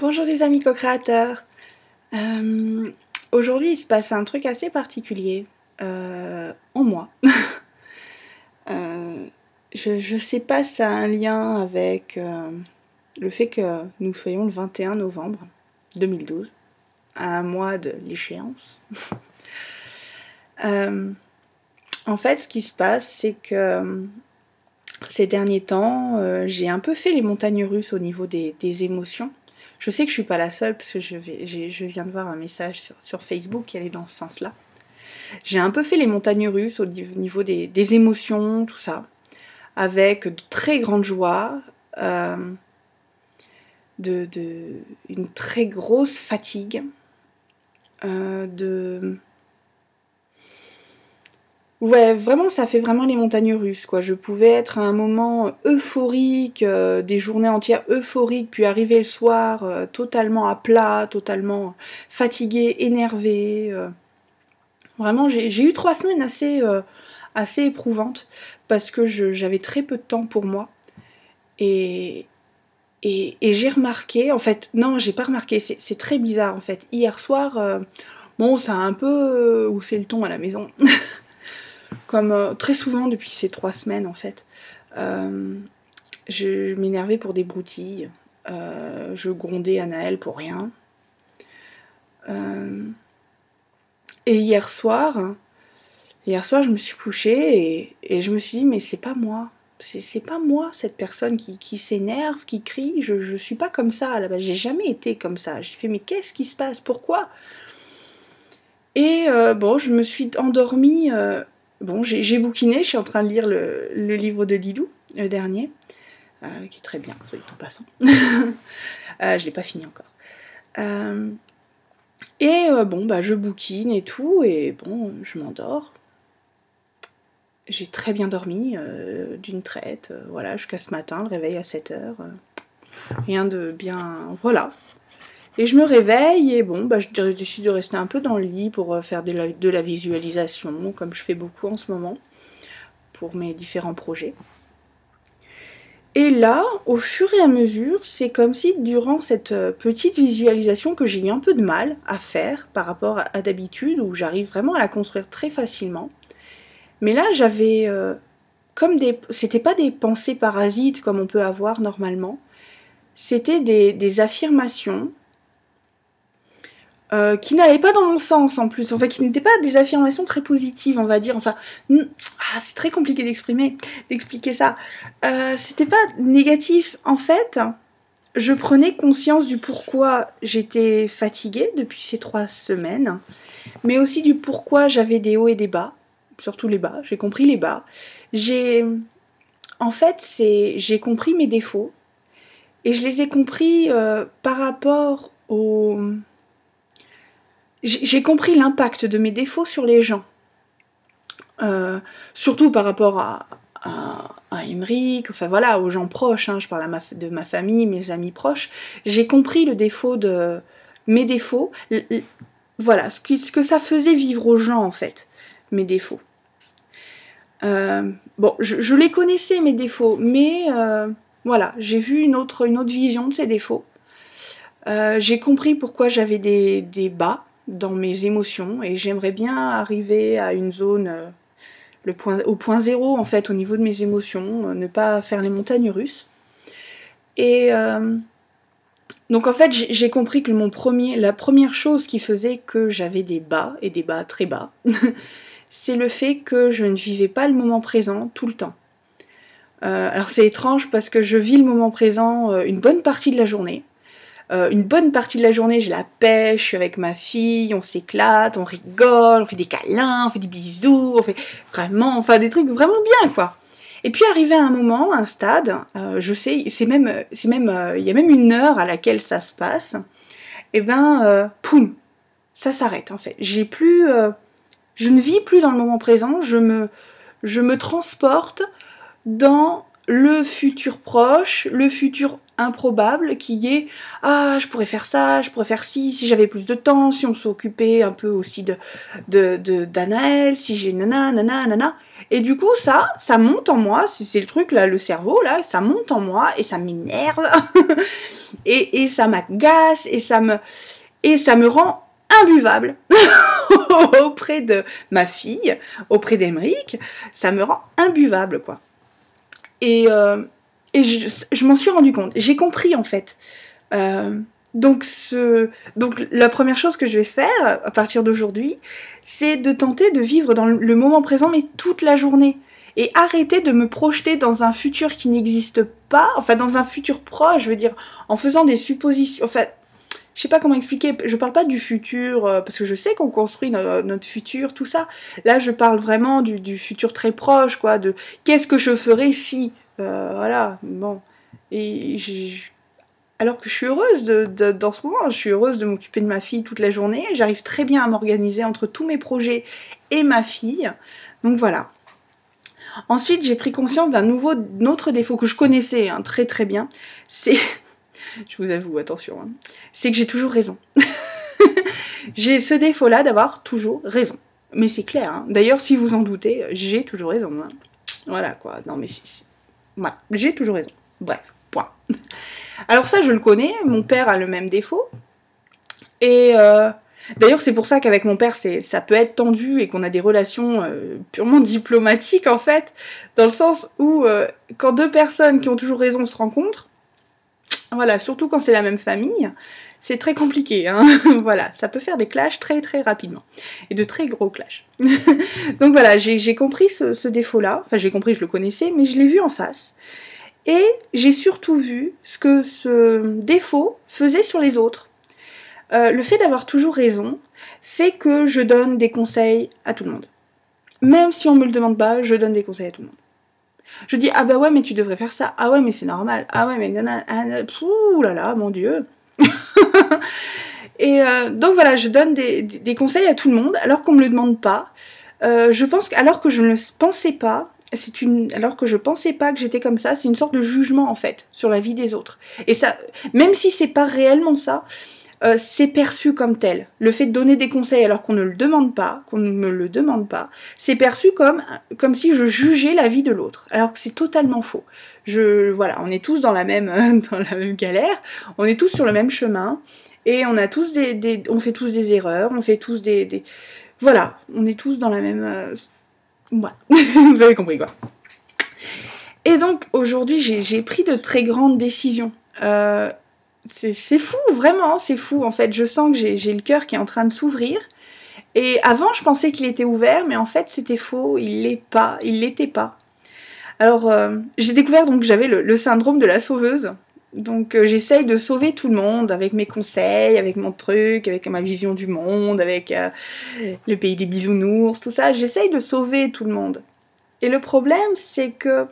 Bonjour les amis co-créateurs. Aujourd'hui il se passe un truc assez particulier en moi. Je sais pas si ça a un lien avec le fait que nous soyons le 21 novembre 2012, à un mois de l'échéance. En fait ce qui se passe c'est que ces derniers temps j'ai un peu fait les montagnes russes au niveau des émotions. Je sais que je suis pas la seule parce que je viens de voir un message sur Facebook qui allait dans ce sens-là. J'ai un peu fait les montagnes russes au niveau des émotions, tout ça, avec de très grandes joies, une très grosse fatigue, Ouais, vraiment, ça fait vraiment les montagnes russes, quoi. Je pouvais être à un moment euphorique, des journées entières euphoriques, puis arriver le soir totalement à plat, totalement fatiguée, énervée. Vraiment, j'ai eu 3 semaines assez éprouvantes, parce que j'avais très peu de temps pour moi. Et, et j'ai remarqué, en fait, non, j'ai pas remarqué, c'est très bizarre, en fait. Hier soir, bon, ça a un peu haussé le ton à la maison. Comme très souvent depuis ces 3 semaines en fait. Je m'énervais pour des broutilles, je grondais Anaël pour rien. Et hier soir, je me suis couchée et je me suis dit mais c'est pas moi. C'est pas moi cette personne qui s'énerve, qui crie, je suis pas comme ça à la base, j'ai jamais été comme ça. J'ai fait mais qu'est-ce qui se passe, pourquoi? Et bon, je me suis endormie. Bon, j'ai bouquiné, je suis en train de lire le livre de Lilou, le dernier, qui est très bien, soit dit en passant. Je l'ai pas fini encore. Bon, bah je bouquine et tout, et bon, je m'endors. J'ai très bien dormi, d'une traite, voilà, jusqu'à ce matin, le réveil à 7h. Rien de bien... voilà. Et je me réveille et bon, bah, je décide de rester un peu dans le lit pour faire de la visualisation, comme je fais beaucoup en ce moment, pour mes différents projets. Et là, au fur et à mesure, c'est comme si durant cette petite visualisation que j'ai eu un peu de mal à faire par rapport à d'habitude, où j'arrive vraiment à la construire très facilement. Mais là, j'avais comme c'était pas des pensées parasites comme on peut avoir normalement, c'était des affirmations qui n'allaient pas dans mon sens en plus, enfin qui n'étaient pas des affirmations très positives, on va dire, enfin, c'est très compliqué d'expliquer ça. C'était pas négatif, en fait, je prenais conscience du pourquoi j'étais fatiguée depuis ces 3 semaines, mais aussi du pourquoi j'avais des hauts et des bas, surtout les bas, j'ai compris les bas. En fait, j'ai compris mes défauts, et je les ai compris par rapport au... J'ai compris l'impact de mes défauts sur les gens. Surtout par rapport à Émeric, enfin voilà, aux gens proches, hein, je parle de ma famille, mes amis proches. J'ai compris le défaut de mes défauts, voilà, ce que ça faisait vivre aux gens en fait, mes défauts. Bon, je les connaissais mes défauts, mais voilà, j'ai vu une autre vision de ces défauts. J'ai compris pourquoi j'avais des bas dans mes émotions et j'aimerais bien arriver à une zone, au point zéro en fait au niveau de mes émotions, ne pas faire les montagnes russes. Et donc en fait j'ai compris que la première chose qui faisait que j'avais des bas, et des bas très bas, c'est le fait que je ne vivais pas le moment présent tout le temps. Alors c'est étrange parce que je vis le moment présent une bonne partie de la journée. Une bonne partie de la journée, j'ai la pêche, je suis avec ma fille, on s'éclate, on rigole, on fait des câlins, on fait des bisous, on fait vraiment, enfin des trucs vraiment bien, quoi. Et puis arrivé à un moment, un stade, je sais, il y a même une heure à laquelle ça se passe, et ben, poum, ça s'arrête en fait. Je ne vis plus dans le moment présent, je me transporte dans le futur proche, le futur improbable qui est « Ah, je pourrais faire ça, je pourrais faire ci, si j'avais plus de temps, si on s'occupait un peu aussi d'Anaël, si j'ai nana. » Et du coup, ça monte en moi, c'est le truc là, le cerveau là, ça monte en moi et ça m'énerve et ça m'agace et ça me rend imbuvable auprès de ma fille, auprès d'Emeric, ça me rend imbuvable quoi. Et je m'en suis rendu compte, j'ai compris en fait. Donc la première chose que je vais faire à partir d'aujourd'hui, c'est de tenter de vivre dans le moment présent mais toute la journée. Et arrêter de me projeter dans un futur qui n'existe pas, enfin dans un futur proche, je veux dire, en faisant des suppositions, enfin, je sais pas comment expliquer, je parle pas du futur, parce que je sais qu'on construit notre futur, tout ça. Là, je parle vraiment du futur très proche, quoi, de qu'est-ce que je ferais si, voilà, bon. Et alors que je suis heureuse dans ce moment, je suis heureuse de m'occuper de ma fille toute la journée, j'arrive très bien à m'organiser entre tous mes projets et ma fille, donc voilà. Ensuite, j'ai pris conscience d'un autre défaut que je connaissais hein, très très bien, c'est... Je vous avoue, attention, hein, c'est que j'ai toujours raison. J'ai ce défaut-là d'avoir toujours raison. Mais c'est clair, hein. D'ailleurs, si vous en doutez, j'ai toujours raison. Hein. Voilà, quoi. Non, mais voilà, j'ai toujours raison. Bref, point. Alors ça, je le connais, mon père a le même défaut. Et d'ailleurs, c'est pour ça qu'avec mon père, ça peut être tendu et qu'on a des relations purement diplomatiques, en fait, dans le sens où quand deux personnes qui ont toujours raison se rencontrent, voilà, surtout quand c'est la même famille, c'est très compliqué, hein. Voilà, ça peut faire des clashs très très rapidement, et de très gros clashs. Donc voilà, j'ai compris ce défaut-là, enfin j'ai compris, je le connaissais, mais je l'ai vu en face, et j'ai surtout vu ce que ce défaut faisait sur les autres. Le fait d'avoir toujours raison fait que je donne des conseils à tout le monde. Même si on me le demande pas, je donne des conseils à tout le monde. Je dis, ah bah ouais, mais tu devrais faire ça. Ah ouais, mais c'est normal. Ah ouais, mais nanana, ouh là là, mon Dieu. Et donc voilà, je donne des conseils à tout le monde, alors qu'on me le demande pas. Je pense qu'alors que je ne le pensais pas, alors que je pensais pas que j'étais comme ça, c'est une sorte de jugement en fait, sur la vie des autres. Et ça, même si c'est pas réellement ça, c'est perçu comme tel. Le fait de donner des conseils alors qu'on ne le demande pas, qu'on ne me le demande pas, c'est perçu comme si je jugeais la vie de l'autre, alors que c'est totalement faux. Voilà, on est tous dans la même galère, on est tous sur le même chemin, et on a tous on fait tous des erreurs, on fait tous voilà, on est tous dans la même... Voilà, vous avez compris quoi. Et donc aujourd'hui j'ai pris de très grandes décisions. C'est fou, vraiment, c'est fou. En fait, je sens que j'ai le cœur qui est en train de s'ouvrir. Et avant, je pensais qu'il était ouvert, mais en fait, c'était faux. Il l'était pas. Alors, j'ai découvert donc que j'avais le syndrome de la sauveuse. Donc, j'essaye de sauver tout le monde avec mes conseils, avec mon truc, avec ma vision du monde, avec le pays des bisounours, tout ça. J'essaye de sauver tout le monde. Et le problème, c'est que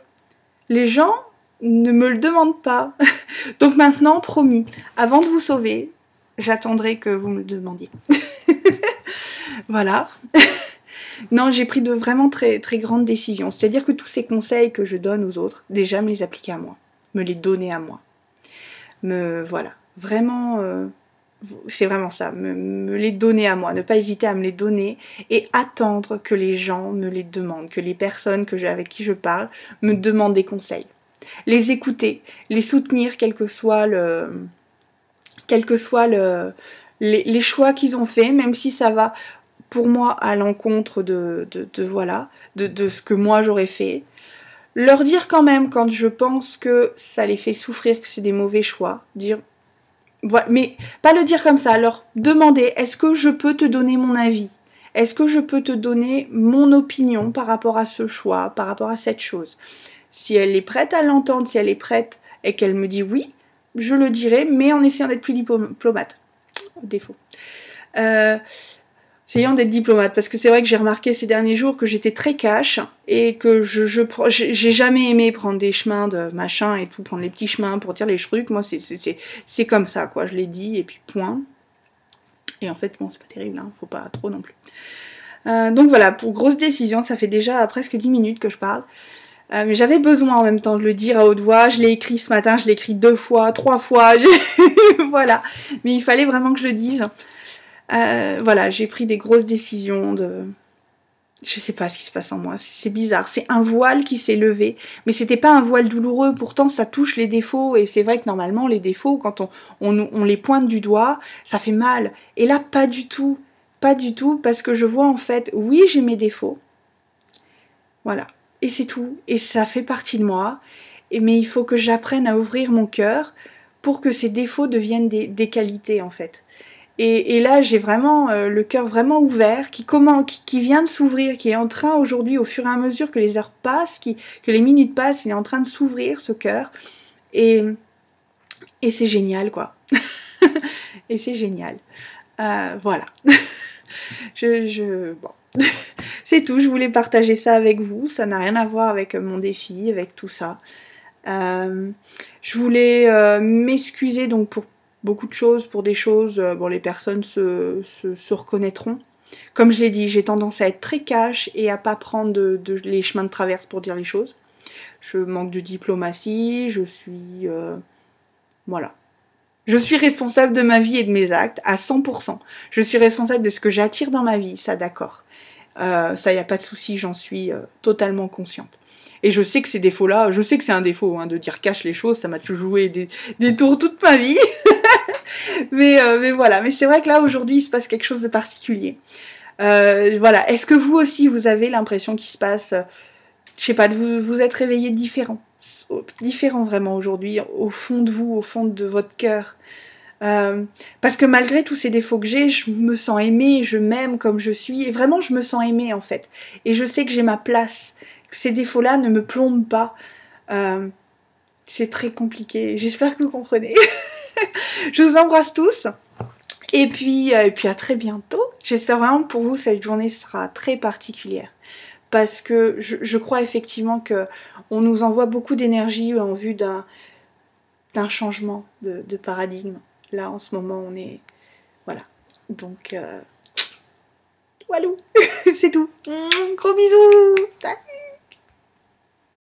les gens ne me le demandent pas. Donc maintenant, promis, avant de vous sauver, j'attendrai que vous me le demandiez. Voilà. Non, j'ai pris de vraiment très, très grandes décisions. C'est-à-dire que tous ces conseils que je donne aux autres, déjà me les appliquer à moi. Me les donner à moi. Voilà. Vraiment, c'est vraiment ça. Me les donner à moi. Ne pas hésiter à me les donner et attendre que les gens me les demandent. Que les personnes avec qui je parle me demandent des conseils. Les écouter, les soutenir, quel que soit les choix qu'ils ont fait, même si ça va pour moi à l'encontre de ce que moi j'aurais fait. Leur dire quand même quand je pense que ça les fait souffrir, que c'est des mauvais choix, dire voilà, mais pas le dire comme ça, leur demander est-ce que je peux te donner mon avis? Est-ce que je peux te donner mon opinion par rapport à ce choix, par rapport à cette chose? Si elle est prête à l'entendre, si elle est prête et qu'elle me dit oui, je le dirai, mais en essayant d'être plus diplomate. Défaut. Essayant d'être diplomate, parce que c'est vrai que j'ai remarqué ces derniers jours que j'étais très cash et que j'ai jamais aimé prendre des chemins de machin et tout, prendre les petits chemins pour dire les trucs. Moi, c'est comme ça, quoi. Je l'ai dit et puis point. Et en fait, bon, c'est pas terrible, hein, faut pas trop non plus. Donc voilà, pour grosse décision, ça fait déjà presque 10 minutes que je parle. Mais j'avais besoin en même temps de le dire à haute voix. Je l'ai écrit ce matin, je l'ai écrit 2 fois, 3 fois. Voilà. Mais il fallait vraiment que je le dise. Voilà, j'ai pris des grosses décisions de... Je sais pas ce qui se passe en moi, c'est bizarre. C'est un voile qui s'est levé, mais c'était pas un voile douloureux. Pourtant, ça touche les défauts, et c'est vrai que normalement, les défauts, quand on les pointe du doigt, ça fait mal. Et là, pas du tout. Pas du tout, parce que je vois en fait, oui, j'ai mes défauts. Voilà. Et c'est tout. Et ça fait partie de moi. Mais il faut que j'apprenne à ouvrir mon cœur pour que ces défauts deviennent des qualités, en fait. Et là, j'ai vraiment le cœur vraiment ouvert, qui vient de s'ouvrir, qui est en train aujourd'hui, au fur et à mesure que les heures passent, que les minutes passent, il est en train de s'ouvrir, ce cœur. Et c'est génial, quoi. Et c'est génial. Voilà. Bon. C'est tout, je voulais partager ça avec vous. Ça n'a rien à voir avec mon défi, avec tout ça. Je voulais m'excuser donc pour beaucoup de choses, pour des choses, bon, les personnes se reconnaîtront. Comme je l'ai dit, j'ai tendance à être très cash et à pas prendre les chemins de traverse pour dire les choses. Je manque de diplomatie, je suis... voilà. Je suis responsable de ma vie et de mes actes à 100%. Je suis responsable de ce que j'attire dans ma vie, ça d'accord. Ça, y a pas de souci, j'en suis totalement consciente. Et je sais que ces défauts-là, je sais que c'est un défaut, hein, de dire cache les choses, ça m'a toujours joué des tours toute ma vie. mais voilà, mais c'est vrai que là, aujourd'hui, il se passe quelque chose de particulier. Voilà, est-ce que vous aussi, vous avez l'impression qu'il se passe, je sais pas, vous êtes réveillé différent vraiment aujourd'hui, au fond de vous, au fond de votre cœur. Parce que malgré tous ces défauts que j'ai, je me sens aimée, je m'aime comme je suis, et vraiment je me sens aimée en fait. Et je sais que j'ai ma place, que ces défauts-là ne me plombent pas. C'est très compliqué, j'espère que vous comprenez. Je vous embrasse tous, et puis à très bientôt. J'espère vraiment que pour vous cette journée sera très particulière. Parce que je crois effectivement que on nous envoie beaucoup d'énergie en vue d'un changement de paradigme. Là, en ce moment, on est... Voilà. Donc, walou. C'est tout. Gros bisous.